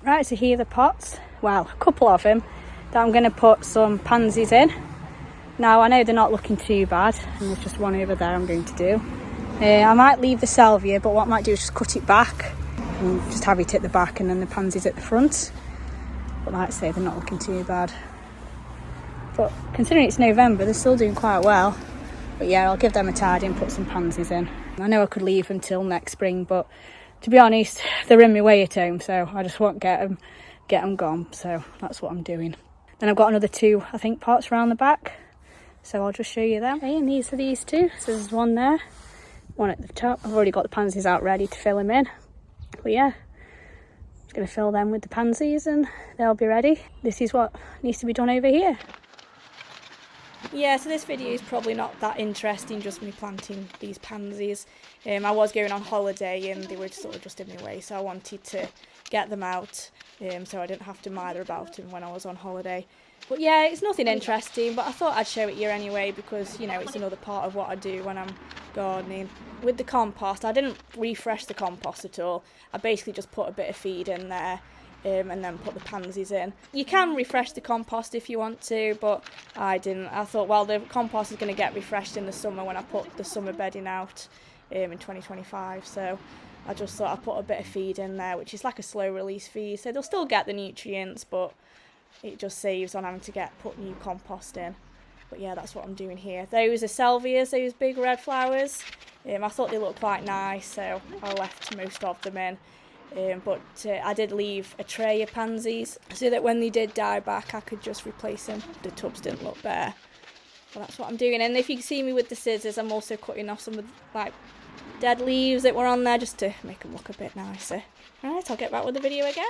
Right, so here are the pots, well, a couple of them, that I'm going to put some pansies in. Now, I know they're not looking too bad, and there's just one over there I'm going to do. I might leave the salvia, but what I might do is just cut it back and just have it at the back and then the pansies at the front. But like I say, they're not looking too bad. But considering it's November, they're still doing quite well. But yeah, I'll give them a tidy and put some pansies in. I know I could leave them till next spring, but to be honest, they're in my way at home, so I just won't get them gone. So that's what I'm doing. Then I've got another 2, I think, pots around the back. So I'll just show you them. Okay, and these are these 2. So there's one there, one at the top. I've already got the pansies out ready to fill them in. But yeah, I'm just going to fill them with the pansies and they'll be ready. This is what needs to be done over here. Yeah, so this video is probably not that interesting, just me planting these pansies. I was going on holiday and they were sort of just in my way, so I wanted to get them out so I didn't have to mither about them when I was on holiday. But yeah, it's nothing interesting, but I thought I'd show it here anyway because, you know, it's another part of what I do when I'm gardening. With the compost, I didn't refresh the compost at all. I basically just put a bit of feed in there and then put the pansies in. You can refresh the compost if you want to, but I didn't. I thought, well, the compost is going to get refreshed in the summer when I put the summer bedding out in 2025, so I just thought I'd put a bit of feed in there, which is like a slow release feed, so they'll still get the nutrients, but it just saves on having to put new compost in. But yeah, that's what I'm doing here. Those are salvias, those big red flowers. I thought they looked quite nice, so I left most of them in. But I did leave a tray of pansies so that when they did die back I could just replace them. The tubs didn't look bare. Well, that's what I'm doing. And if you can see me with the scissors, I'm also cutting off some of like dead leaves that were on there just to make them look a bit nicer. Alright, I'll get back with the video again.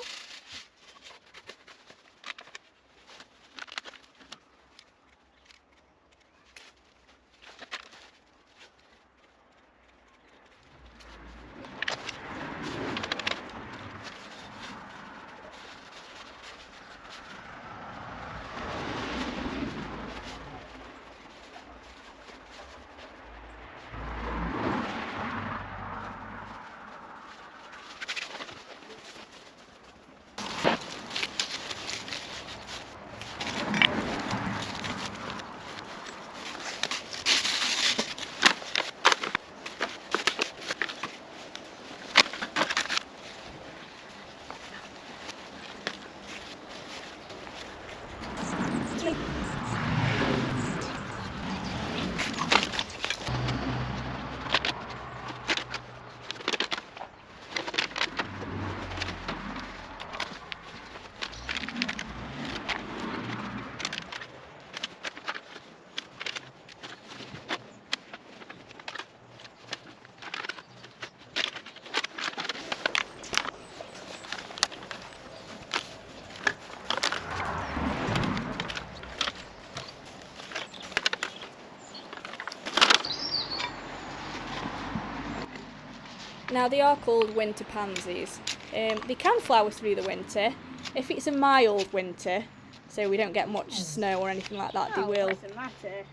Now they are called winter pansies. They can flower through the winter. If it's a mild winter, so we don't get much snow or anything like that, they will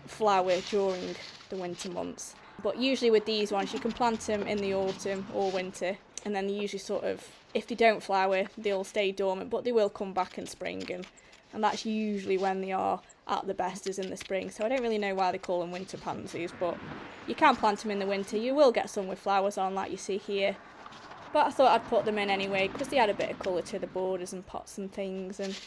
flower during the winter months. But usually with these ones you can plant them in the autumn or winter, and then they usually sort of, if they don't flower, they'll stay dormant, but they will come back in spring, and that's usually when they are at the best, is in the spring. So I don't really know why they call them winter pansies, but you can plant them in the winter. You will get some with flowers on like you see here, but I thought I'd put them in anyway because they had a bit of colour to the borders and pots and things, and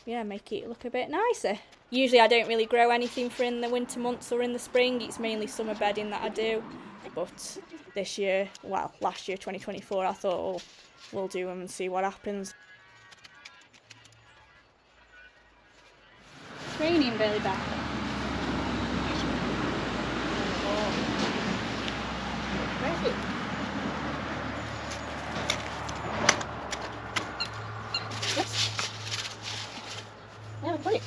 yeah, make it look a bit nicer. Usually I don't really grow anything for in the winter months or in the spring. It's mainly summer bedding that I do, but this year, well, last year 2024, I thought, oh, we'll do them and see what happens. It's raining really bad. Where is it? Yes. Yeah, put it.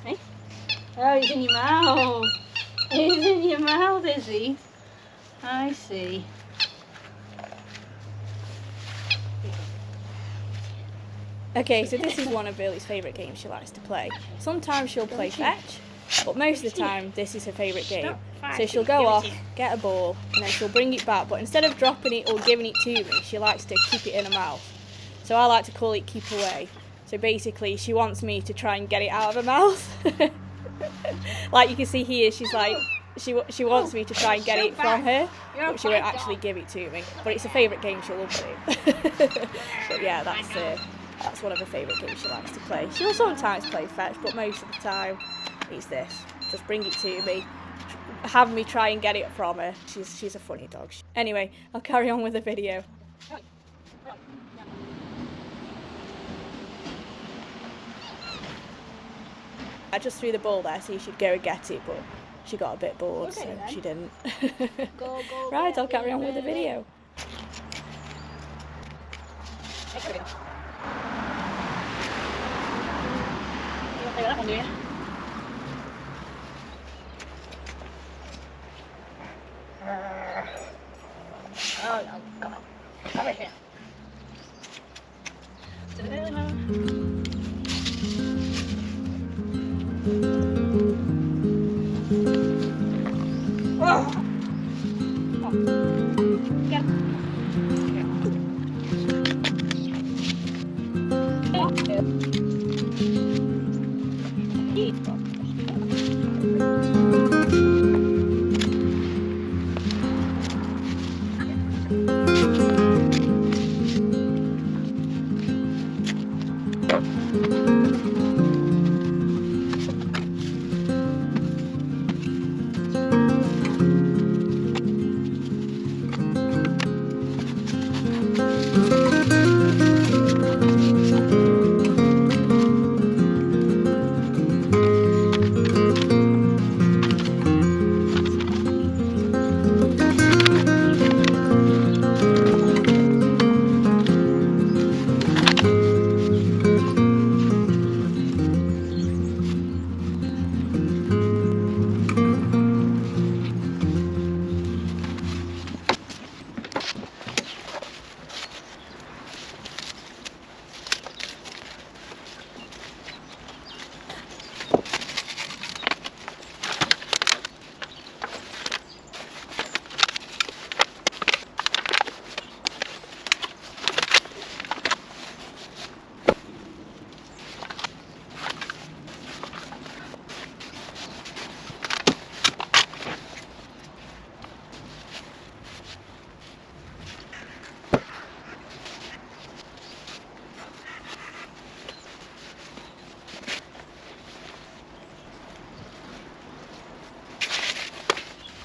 Hey? Oh, he's in your mouth. He's in your mouth, is he? I see. Okay, so this is one of Birley's favourite games she likes to play. Sometimes she'll play fetch, but most of the time this is her favourite game. So she'll go off, get a ball, and then she'll bring it back, but instead of dropping it or giving it to me, she likes to keep it in her mouth. So I like to call it keep away. So basically she wants me to try and get it out of her mouth. Like you can see here, she's like, she wants me to try and get it from her, but she won't actually give it to me. But it's a favourite game, she'll love it. But yeah, that's one of her favourite games she likes to play. She'll sometimes play fetch, but most of the time it's this. Just bring it to me, have me try and get it from her. She's a funny dog. Anyway, I'll carry on with the video. I just threw the ball there so you should go and get it, but she got a bit bored, so then. She didn't. Right, I'll carry on with the video. Oh, no, come on. Over here.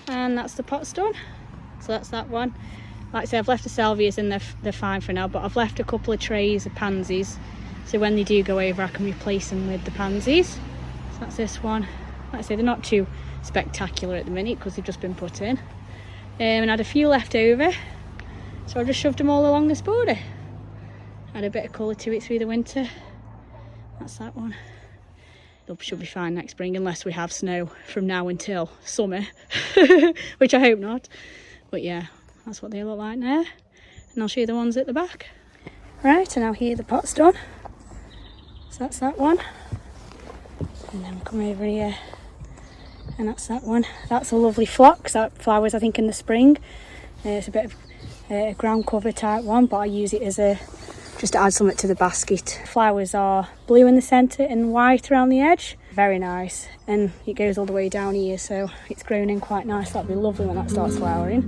And that's the pots done, so that's that one. Like I say, I've left the salvias and they're fine for now, but I've left a couple of trays of pansies, so when they do go over I can replace them with the pansies. So that's this one. Like I say, they're not too spectacular at the minute because they've just been put in, and I had a few left over, so I just shoved them all along this border. Add a bit of colour to it through the winter. That's that one. They should be fine next spring unless we have snow from now until summer, which I hope not. But yeah, that's what they look like now. And I'll show you the ones at the back. Right, and now here the pot's done. So that's that one. And then we'll come over here. And that's that one. That's a lovely phlox. That flowers I think in the spring. It's a bit of a ground cover type one, but I use it as a just to add something to the basket. Flowers are blue in the centre and white around the edge. Very nice. And it goes all the way down here, so it's grown in quite nice. That'll be lovely when that starts flowering.